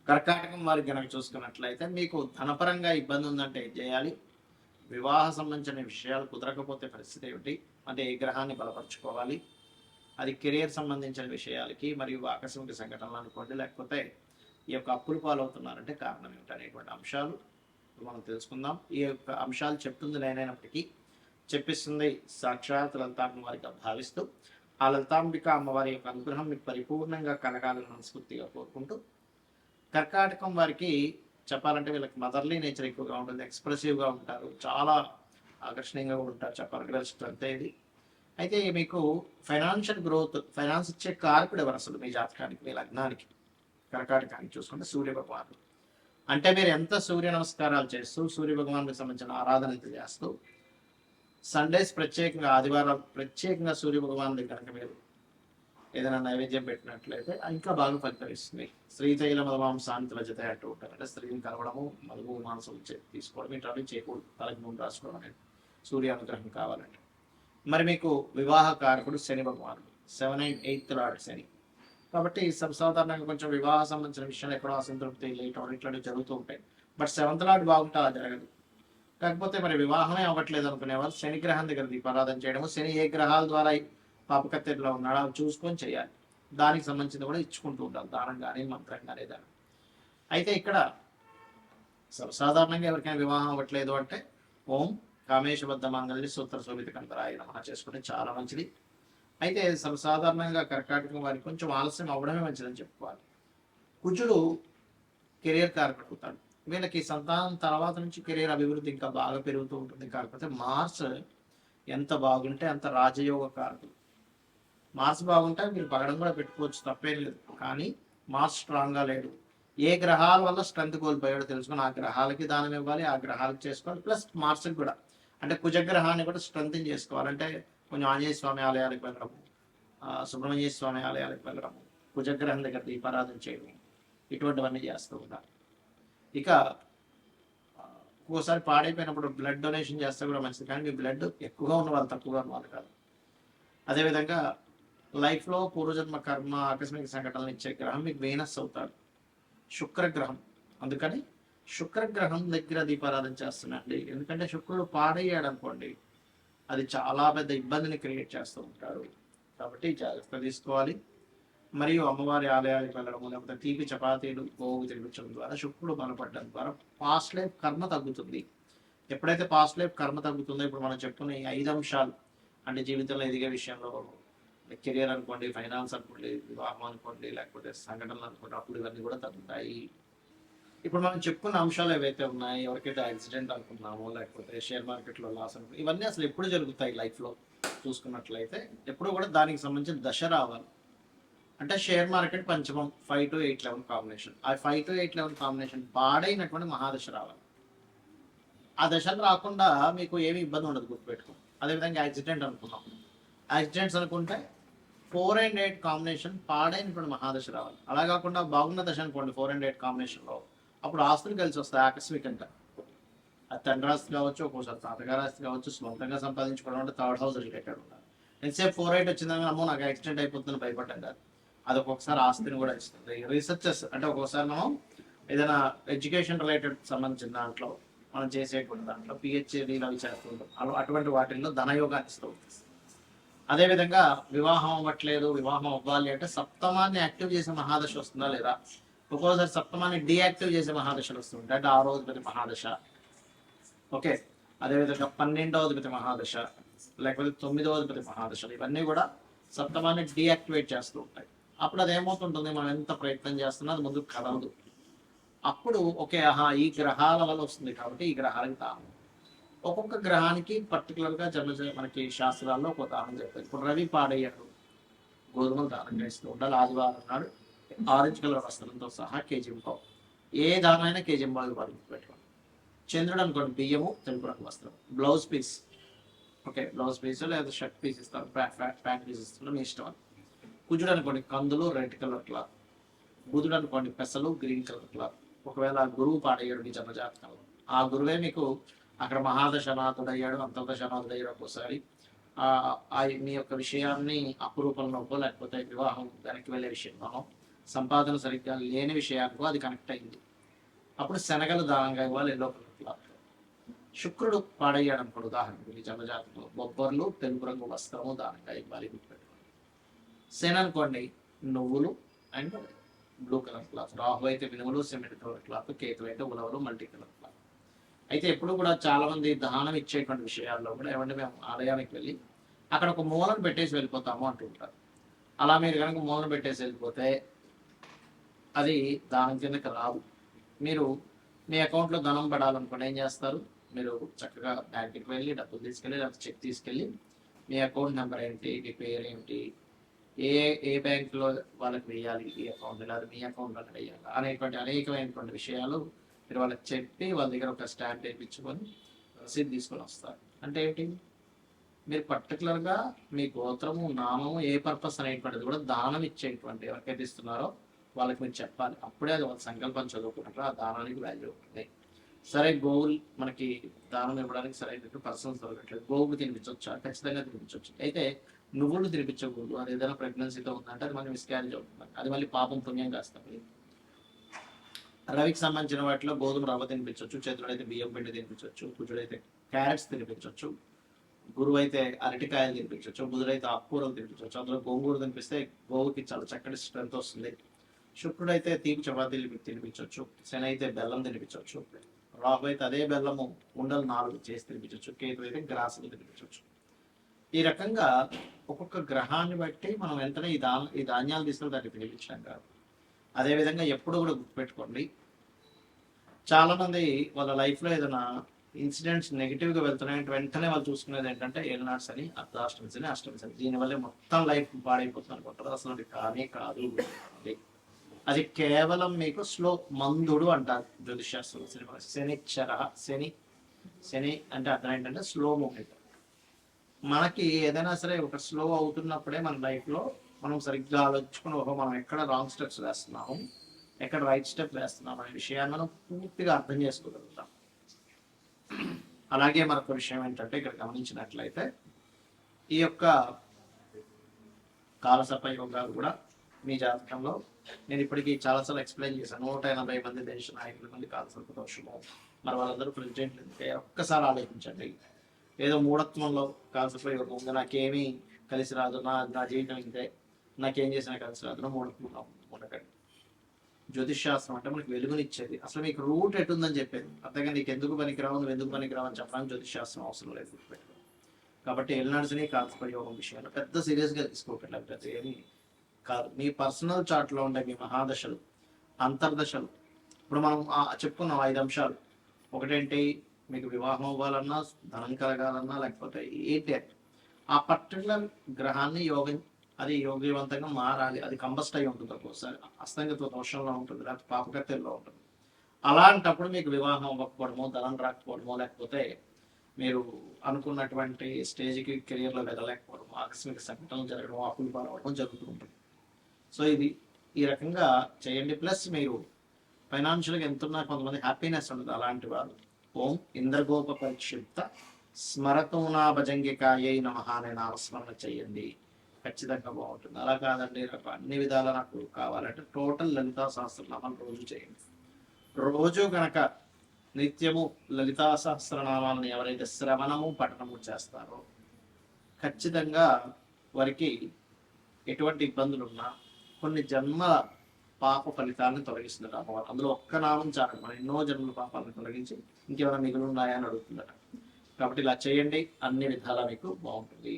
కర్కాటకం వారికి కనుక చూసుకున్నట్లయితే మీకు ధనపరంగా ఇబ్బంది ఉందంటే ఏం చేయాలి? వివాహ సంబంధించిన విషయాలు కుదరకపోతే పరిస్థితి ఏమిటి? అంటే ఏ గ్రహాన్ని బలపరుచుకోవాలి? అది కెరియర్ సంబంధించిన విషయాలకి మరియు ఆకస్మిక సంఘటనలు అనుకోండి, లేకపోతే ఈ యొక్క అప్పులు పాలవుతున్నారంటే కారణం ఏమిటి అనేటువంటి అంశాలు మనం తెలుసుకుందాం. ఈ యొక్క అంశాలు చెప్తుంది నేనైనప్పటికీ చెప్పిస్తుంది సాక్షాత్ లలితాంబ వారిగా భావిస్తూ ఆ లలితాంబిక అమ్మవారి యొక్క అనుగ్రహం మీకు పరిపూర్ణంగా కలగాలని మనస్ఫూర్తిగా కోరుకుంటూ, కర్కాటకం వారికి చెప్పాలంటే వీళ్ళకి మదర్లీ నేచర్ ఎక్కువగా ఉంటుంది, ఎక్స్ప్రెసివ్గా ఉంటారు, చాలా ఆకర్షణీయంగా ఉంటారు చెప్పాలంటే వీళ్ళ స్ట్రెంత్ ఇది. అయితే మీకు ఫైనాన్షియల్ గ్రోత్, ఫైనాన్స్ ఇచ్చే కారకుడు ఎవరు అసలు మీ జాతకానికి, మీ లగ్నానికి? కర్కాటకానికి చూసుకుంటే సూర్య భగవానుడు. అంటే మీరు ఎంత సూర్య నమస్కారాలు చేస్తూ సూర్య భగవానుడికి సంబంధించిన ఆరాధన చేస్తూ సండేస్ ప్రత్యేకంగా ఆదివారాలు ప్రత్యేకంగా సూర్య భగవానుడికి కనుక మీరు ఏదైనా నైవేద్యం పెట్టినట్లయితే ఇంకా బాగా ఫలితమిస్తుంది. శ్రీతైల మధుమాం శాంతుల జత అంటూ ఉంటారు. అంటే స్త్రీని కలవడము, మధువు మాంసం తీసుకోవడం ఇట్లాంటి చేయకూడదు. తలకి ముందు రాసుకోవడం అనేది సూర్య అనుగ్రహం కావాలంటే. మరి మీకు వివాహ కారకుడు శని భగవానుడు, 7 and 8th లార్డ్ శని. కాబట్టి సర్వసాధారణంగా కొంచెం వివాహ సంబంధించిన విషయాలు ఎక్కడో అసంతృప్తి లేట్ అవడం ఇట్లాంటివి జరుగుతూ ఉంటాయి. బట్ 7th లార్డ్ బాగుంటే అలా జరగదు. కాకపోతే మరి వివాహమే అవ్వట్లేదు అనుకునేవారు శని గ్రహం దగ్గర దీపారాధన చేయడము, శని ఏ గ్రహాల ద్వారా పాపకత్తెరలో ఉన్నాడో అవి చూసుకొని చేయాలి. దానికి సంబంధించింది కూడా ఇచ్చుకుంటూ ఉండాలి, దానం కానీ మంత్రం కానీ దానం. అయితే ఇక్కడ సర్వసాధారణంగా ఎవరికైనా వివాహం అవ్వట్లేదు అంటే ఓం కామేశబద్ధ మంగళి సూత్ర శోభిత కంతరాయ నమః చేసుకుంటే చాలా మంచిది. అయితే సర్వసాధారణంగా కర్కాటకం వారికి కొంచెం ఆలస్యం అవ్వడమే మంచిదని చెప్పుకోవాలి. కుజుడు కెరియర్ కారకుడు అవుతాడు. వీళ్ళకి సంతానం తర్వాత నుంచి కెరీర్ అభివృద్ధి ఇంకా బాగా పెరుగుతూ ఉంటుంది. కాకపోతే మార్స్ ఎంత బాగుంటే అంత రాజయోగ కారకుడు. మార్స్ బాగుంటే మీరు పగడం కూడా పెట్టుకోవచ్చు, తప్పేం లేదు. కానీ మార్స్ స్ట్రాంగ్గా లేడు. ఏ గ్రహాల వల్ల స్ట్రెంత్ కోల్పోయాడో తెలుసుకొని ఆ గ్రహాలకి దానం ఇవ్వాలి, ఆ గ్రహాలకు చేసుకోవాలి. ప్లస్ మార్స్కి కూడా అంటే కుజగ్రహాన్ని కూడా స్ట్రెంగ్ చేసుకోవాలంటే కొంచెం ఆంజనేయ స్వామి ఆలయాలకు వెళ్ళడము, సుబ్రహ్మణ్య స్వామి ఆలయాలకు వెళ్ళడము, కుజగ్రహం దగ్గర దీపారాధన చేయడం, ఇటువంటివన్నీ చేస్తూ ఉంటారు. ఇక ఒక్కోసారి పాడైపోయినప్పుడు బ్లడ్ డొనేషన్ చేస్తే కూడా మంచిది. కానీ మీ బ్లడ్ ఎక్కువగా ఉన్న వాళ్ళు తక్కువగా ఉన్న వాళ్ళు కాదు. అదేవిధంగా లైఫ్లో పూర్వజన్మ కర్మ ఆకస్మిక సంఘటనలు ఇచ్చే గ్రహం మీకు వీనస్ అవుతాడు, శుక్రగ్రహం. అందుకని శుక్రగ్రహం దగ్గర దీపారాధన చేస్తున్నాండి. ఎందుకంటే శుక్రుడు పాడయ్యాడు అనుకోండి, అది చాలా పెద్ద ఇబ్బందిని క్రియేట్ చేస్తూ ఉంటాడు. కాబట్టి జాగ్రత్త తీసుకోవాలి. మరియు అమ్మవారి ఆలయాలకు వెళ్ళడము, లేకపోతే తీపి చపాతీలు గోవు తినిపించడం ద్వారా శుక్రుడు బలపడడం ద్వారా పాస్ట్ లైఫ్ కర్మ తగ్గుతుంది. ఎప్పుడైతే పాస్ట్ లైఫ్ కర్మ తగ్గుతుందో, ఇప్పుడు మనం చెప్పుకున్న ఈ 5 అంశాలు అంటే జీవితంలో ఎదిగే విషయంలో కెరియర్ అనుకోండి, ఫైనాన్స్ అనుకోండి, వివాహం అనుకోండి, లేకపోతే సంఘటనలు అనుకోండి, అప్పుడు ఇవన్నీ కూడా తగ్గుతాయి. ఇప్పుడు మనం చెప్పుకున్న అంశాలు ఏవైతే ఉన్నాయి, ఎవరికైతే యాక్సిడెంట్ అనుకున్నామో, లేకపోతే షేర్ మార్కెట్లో లాస్ అనుకున్నాం, ఇవన్నీ అసలు ఎప్పుడు జరుగుతాయి లైఫ్లో చూసుకున్నట్లయితే, ఎప్పుడు కూడా దానికి సంబంధించిన దశ రావాలి. అంటే షేర్ మార్కెట్ పంచమం 5 to 8 లెవెల్ కాంబినేషన్, ఆ 5 to 8 లెవెల్ కాంబినేషన్ పాడైనటువంటి మహాదశ రావాలి. ఆ దశలు రాకుండా మీకు ఏమి ఇబ్బంది ఉండదు, గుర్తుపెట్టుకో. అదేవిధంగా యాక్సిడెంట్ అనుకున్నాం, యాక్సిడెంట్స్ అనుకుంటే 4 and 8 కాంబినేషన్ పాడైనటువంటి మహాదశ రావాలి. అలా కాకుండా బాగున్న దశ అనుకోండి 4 and 8 కాంబినేషన్లో, అప్పుడు ఆస్తులు కలిసి వస్తాయి ఆకస్మికంగా. అది తండ్రి ఆస్తి కావచ్చు, ఒక్కోసారి తాతగారి ఆస్తి కావచ్చు, సొంతంగా సంపాదించుకోవడం అంటే 3rd house రిలేటెడ్ ఉండాలి. ఎంతసేపు 4-8 వచ్చిందని అమ్మో నాకు యాక్సిడెంట్ అయిపోతుందని భయపడ్డాం కాదు, అది ఒక్కొక్కసారి ఆస్తిని కూడా ఇస్తుంది. రీసెర్చెస్ అంటే ఒక్కొక్కసారి మనం ఏదైనా ఎడ్యుకేషన్ రిలేటెడ్ సంబంధించిన దాంట్లో మనం చేసేటువంటి దాంట్లో పిహెచ్డీలు అవి చేస్తుంటాం, అటువంటి వాటిల్లో ధనయోగాన్ని ఇస్తూ ఉంటుంది. అదేవిధంగా వివాహం అవ్వట్లేదు, వివాహం అవ్వాలి అంటే సప్తమాన్ని యాక్టివ్ చేసే మహాదశ వస్తుందా లేదా? ఒక్కోసారి సప్తమాన్ని డీయాక్టివ్ చేసే మహాదశలు వస్తుంటాయి, అంటే 6వ అధిపతి మహాదశ. ఓకే, అదేవిధంగా 12వ అధిపతి మహాదశ, లేకపోతే 9వ అధిపతి మహాదశలు, ఇవన్నీ కూడా సప్తమాన్ని డీయాక్టివేట్ చేస్తూ ఉంటాయి. అప్పుడు అది ఏమవుతుంటుంది, మనం ఎంత ప్రయత్నం చేస్తున్నా అది ముందుకు కదలదు. అప్పుడు ఓకే, ఆహా ఈ గ్రహాల వల్ల వస్తుంది కాబట్టి ఈ గ్రహాలకి దానం. ఒక్కొక్క గ్రహానికి పర్టికులర్గా మనకి శాస్త్రాల్లో ఒక దానం చెప్తారు. ఇప్పుడు రవి పాడయ్యాడు, గోధుమలు దానంగా ఇస్తూ ఉండాలి. ఆదివారం నాడు ఆరెంజ్ కలర్ వస్త్రంతో సహా కేజీంపావు, ఏ దానమైనా కేజీంపావు పెట్టుకోండి. చంద్రుడు అనుకోండి బియ్యము, తెలుపు రంగు వస్త్రం, blouse piece. Okay, blouse piece లేదా షర్ట్ పీస్ ఇస్తారు, ప్యాంట్ పీస్ ఇస్తారు, మీ ఇష్టం. కుజుడు అనుకోండి కందులు, రెడ్ కలర్ క్లాత్. బుధుడు అనుకోండి పెసలు, గ్రీన్ కలర్ క్లాత్. ఒకవేళ గురువు పాడయ్యాడు మీ జన్మజాతకంలో, ఆ గురువే మీకు అక్కడ మహాదశనాథుడయ్యాడు, అంతర్దశనాథుడయ్యాడు, ఒక్కోసారి మీ యొక్క విషయాన్ని అపురూపంలోకో లేకపోతే వివాహం వెనక్కి వెళ్ళే విషయంలోనో సంపాదన సరిగ్గా లేని విషయాలకు అది కనెక్ట్ అయింది. అప్పుడు శనగలు దానంగా ఇవ్వాలి ఎల్లో కలర్ క్లాత్. శుక్రుడు పాడయ్యాడు అనుకోడు, ఉదాహరణకు ఈ జన్మజాతకంలో బొబ్బర్లు తెలుపు రంగు వస్త్రము దానంగా ఇవ్వాలి, గుర్తుపెట్టుకోండి. శని అనుకోండి నువ్వులు and blue colour cloth. Rahu అయితే మినుములు సిమెంట్ కలర్ క్లాత్, కేతు అయితే ఉలవలు మల్టీ కలర్ క్లాత్. అయితే ఎప్పుడు కూడా చాలా మంది దానం ఇచ్చేటువంటి విషయాల్లో కూడా ఏమంటే మేము ఆలయానికి వెళ్ళి అక్కడ ఒక మూలను పెట్టేసి వెళ్ళిపోతాము అంటుంటారు. అలా మీరు కనుక మూలను పెట్టేసి వెళ్ళిపోతే అది దానం కిందకి రావు. మీరు మీ అకౌంట్లో ధనం పడాలనుకోండి ఏం చేస్తారు, మీరు చక్కగా బ్యాంక్కి వెళ్ళి డబ్బులు తీసుకెళ్ళి లేకపోతే చెక్ తీసుకెళ్ళి మీ అకౌంట్ నెంబర్ ఏంటి, మీ పేరు ఏంటి, ఏ ఏ బ్యాంకులో వాళ్ళకి వేయాలి ఈ అకౌంట్, లేదా మీ అకౌంట్లో వేయాలి అనేటువంటి అనేకమైనటువంటి విషయాలు మీరు వాళ్ళకి చెప్పి వాళ్ళ దగ్గర ఒక స్టాంప్ వేయించుకొని రసీదు తీసుకొని వస్తారు. అంటే ఏంటి, మీరు పర్టికులర్గా మీ గోత్రము నామము ఏ పర్పస్ అనేటువంటిది కూడా దానం ఇచ్చేటువంటి ఎవరికైతే ఇస్తున్నారో వాళ్ళకి మీరు చెప్పాలి. అప్పుడే అది వాళ్ళ సంకల్పం చదువుకుంటారు, ఆ దానానికి వాల్యూ ఉంటుంది. సరే గోవులు మనకి దానం ఇవ్వడానికి సరైన పర్సన్స్ దొరకట్లేదు, గోవులు తినిపించవచ్చు, ఖచ్చితంగా తినిపించవచ్చు. అయితే నువ్వులు తినిపించకూడదు, అది ఏదైనా ప్రెగ్నెన్సీతో ఉందంటే అది మళ్ళీ మిస్క్యారేజ్ అవుతుంది, అది మళ్ళీ పాపం పుణ్యం కాస్తుంది. రవికి సంబంధించిన వాటిలో గోధుమ రవ్వ తినిపించవచ్చు, చేతుడైతే బియ్యం పిండి తినిపించవచ్చు, కుజుడైతే క్యారెట్స్ తినిపించవచ్చు, గురువు అయితే అరటికాయలు తినిపించవచ్చు, బుధుడైతే ఆకుకూరలు తినిపించవచ్చు. అందులో గోంగూర తినిపిస్తే గోవుకి చాలా చక్కటి స్ట్రెంత్ వస్తుంది. శుక్రుడైతే తీపి చపాతీలు తినిపించవచ్చు, శని అయితే బెల్లం తినిపించవచ్చు, రాహు అయితే అదే బెల్లము ఉండలు 4 చేసి తినిపించవచ్చు, కేతు అయితే గ్రాసులు తినిపించవచ్చు. ఈ రకంగా ఒక్కొక్క గ్రహాన్ని బట్టి మనం వెంటనే ఈ ధాన్యాలు తీసుకుని దాన్ని తినిపించడం కాదు. అదేవిధంగా ఎప్పుడు కూడా గుర్తుపెట్టుకోండి, చాలామంది వాళ్ళ లైఫ్లో ఏదైనా ఇన్సిడెంట్స్ నెగిటివ్గా వెళ్తున్నాయంటే వెంటనే వాళ్ళు చూసుకునేది ఏంటంటే ఏలినాడ్స్ అని, అర్ధాష్టమిస్ అని, అష్టమిస్ అని. దీనివల్లే మొత్తం లైఫ్ పాడైపోతుంది అనుకుంటారు. అసలు అది కానే కాదు. అది కేవలం మీకు స్లో మందుడు అంటారు జ్యోతిషాస్త్రంలో. శనిచ్చర, శని అంటే అర్థం ఏంటంటే స్లో మూమెంట్. మనకి ఏదైనా సరే ఒక స్లో అవుతున్నప్పుడే మన లైఫ్లో మనం సరిగ్గా ఆలోచించుకుని ఓహో మనం ఎక్కడ రాంగ్ స్టెప్స్ వేస్తున్నాము, ఎక్కడ రైట్ స్టెప్ వేస్తున్నాం అనే విషయాన్ని మనం పూర్తిగా అర్థం చేసుకోగలుగుతాం. అలాగే మరొక విషయం ఏంటంటే ఇక్కడ గమనించినట్లయితే ఈ యొక్క కాలసర్ప యోగాలు కూడా మీ జాతకంలో నేను ఇప్పటికీ చాలాసార్లు ఎక్స్ప్లెయిన్ చేశాను. 180 మంది దేశ నాయకుల మంది కాలసర్ప దోషము, మరి వాళ్ళందరూ ప్రెసిడెంట్లు ఎందుకే ఒక్కసారి ఆలోచించండి. ఏదో మూఢత్వంలో కాలసర్ప యోగం ఉంది, నాకేమీ కలిసి రాదు, నా జీవితం ఇంతే, నాకేం చేసినా కలిసి రాదు, మూఢత్వంలో ఉండకండి. జ్యోతిష్ శాస్త్రం అంటే మనకి వెలుగునిచ్చేది, అసలు మీకు రూట్ ఎటుందని చెప్పేది. అంతేగా నీకు ఎందుకు పనికిరావు, నువ్వు ఎందుకు పనికిరావు అని చెప్పడానికి జ్యోతిష్ శాస్త్రం అవసరం లేదు, గుర్తుపెట్టుకో. కాబట్టి ఎల్నాడ్స్ని కాలసర్ప యోగం విషయాలు పెద్ద సీరియస్గా తీసుకోకండి. అవి ఏమి కాదు. మీ పర్సనల్ చార్ట్లో ఉండే మీ మహాదశలు, అంతర్దశలు, ఇప్పుడు మనం చెప్పుకున్నాం 5 అంశాలు. ఒకటేంటి, మీకు వివాహం అవ్వాలన్నా, ధనం కలగాలన్నా, లేకపోతే ఏంటి ఆ పర్టికులర్ గ్రహాన్ని అది యోగవంతంగా మారాలి. అది కంబస్ట్ అయి ఉంటుంది, ఒక్కోసారి అస్తంగత దోషంలో ఉంటుంది, లేకపోతే పాపకర్తెల్లో ఉంటుంది. అలాంటప్పుడు మీకు వివాహం అవ్వకపోవడమో, ధనం రాకపోవడమో, లేకపోతే మీరు అనుకున్నటువంటి స్టేజ్కి కెరియర్లో వెళ్ళలేకపోవడం, ఆకస్మిక సంఘటనలు జరగడం, అప్పులు పాలవడం జరుగుతూ ఉంటుంది. సో ఇది ఈ రకంగా చేయండి. ప్లస్ మీరు ఫైనాన్షియల్గా ఎంతున్నా కొంతమంది హ్యాపీనెస్ ఉండదు. అలాంటి వారు ఓం ఇంద్రగోప పరిక్షిప్త స్మరతోనా భజంగికాయై నమః అనే నామస్మరణ చేయండి, ఖచ్చితంగా బాగుంటుంది. అలా కాదండి నాకు అన్ని విధాలా నాకు కావాలంటే టోటల్ లలితా సహస్రనామాలు రోజు చేయండి. రోజు కనుక నిత్యము లలితా సహస్రనామాలను ఎవరైతే శ్రవణము పఠనము చేస్తారో ఖచ్చితంగా వారికి ఎటువంటి ఇబ్బందులు ఉన్నా కొన్ని జన్మల పాప ఫలితాలను తొలగిస్తున్నారు అమ్మవారు. అందులో ఒక్క నామం చాలు మనం ఎన్నో జన్మల పాపాలను తొలగించి ఇంకేమైనా మిగులు ఉన్నాయా అని అడుగుతుందట. కాబట్టి ఇలా చేయండి, అన్ని విధాలా మీకు బాగుంటుంది.